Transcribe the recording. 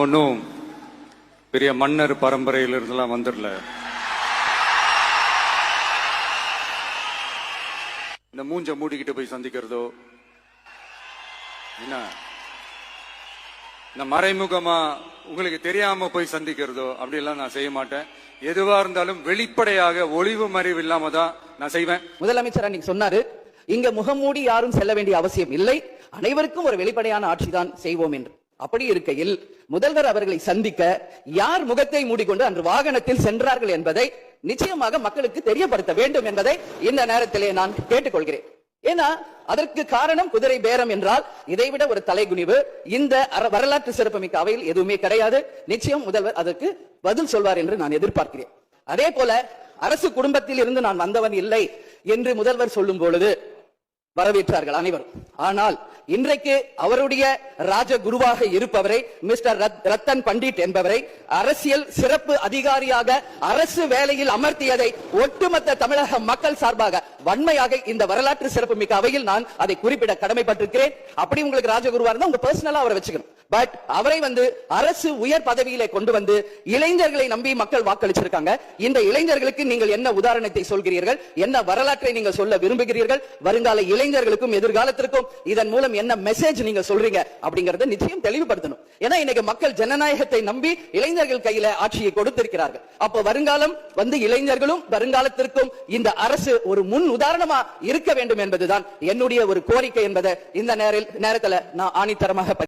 ஒன்னும் பெரிய மன்னர் பரம்பரையிலிருந்துலாம் வந்துடல. இந்த மூஞ்ச மூடிக்கிட்டு போய் சந்திக்கிறதோ, என்ன இந்த மறைமுகமா உங்களுக்கு தெரியாம போய் சந்திக்கிறதோ அப்படி எல்லாம் நான் செய்ய மாட்டேன். எதுவா இருந்தாலும் வெளிப்படையாக ஒளிவு மறைவு இல்லாம தான் நான் செய்வேன். முதலமைச்சர் அன்னைக்கு சொன்னாரு, இங்க முகமூடி யாரும் செல்ல வேண்டிய அவசியம் இல்லை, அனைவருக்கும் ஒரு வெளிப்படையான ஆட்சி தான் செய்வோம் என்று. அப்படி இருக்கையில் முதல்வர் அவர்களை சந்திக்க யார் முகத்தை மூடிக்கொண்டு அன்று வாகனத்தில் சென்றார்கள் என்பதை நிச்சயமாக மக்களுக்கு தெரியப்படுத்த வேண்டும் என்பதை இந்த நேரத்திலே நான் கேட்டுக்கொள்கிறேன். ஏன்னா அதற்கு காரணம் குதிரை பேரம் என்றால் இதைவிட ஒரு தலைகுனிவு இந்த வரலாற்று சிறப்புமிக்க அவையில் எதுவுமே கிடையாது. நிச்சயம் முதல்வர் அதற்கு பதில் சொல்வார் என்று நான் எதிர்பார்க்கிறேன். அதே போல அரசு குடும்பத்தில் இருந்து நான் வந்தவன் இல்லை என்று முதல்வர் சொல்லும் பொழுது வரவேற்றார்கள் அனைவரும். ஆனால் இன்றைக்கு அவருடைய ராஜகுருவாக இருப்பவரை மிஸ்டர் ரத்தன் பண்டிட் என்பவரை அரசியல் சிறப்பு அதிகாரியாக அரசு வேலையில் அமர்த்தியதை ஒட்டுமொத்த தமிழக மக்கள் சார்பாக வன்மையாக இந்த வரலாற்று சிறப்பு மிக்க அவையில் நான் அதை குறிப்பிட கடமைப்பட்டிருக்கிறேன். அப்படி உங்களுக்கு ராஜகுருவா இருந்தா உங்க பர்சனலா அவரை வச்சுக்கணும். பட் அவரை அரசு உயர் பதவியிலே கொண்டு வந்து இளைஞர்களை நம்பி மக்கள் வாக்களிச்சிருக்காங்க. இந்த இளைஞர்களுக்கு நீங்கள் என்ன உதாரணத்தை சொல்கிறீர்கள், என்ன வரலாற்றை நீங்கள் சொல்ல விரும்புகிறீர்கள், வருங்கால இளைஞர்களுக்கும் எதிர்காலத்திற்கும் இதன் மூலம் என்ன மெசேஜ் நீங்க சொல்றீங்க அப்படிங்கறத நிச்சயம் தெளிவுபடுத்தணும். ஏன்னா இன்னைக்கு மக்கள் ஜனநாயகத்தை நம்பி இளைஞர்கள் கையில ஆட்சியை கொடுத்திருக்கிறார்கள். அப்போ வருங்காலம் இளைஞர்களும் வருங்காலத்திற்கும் இந்த அரசு ஒரு முன் உதாரணமா இருக்க வேண்டும் என்பதுதான் என்னுடைய ஒரு கோரிக்கை என்பதை இந்த நேரத்தில் நான் ஆணித்தரமாக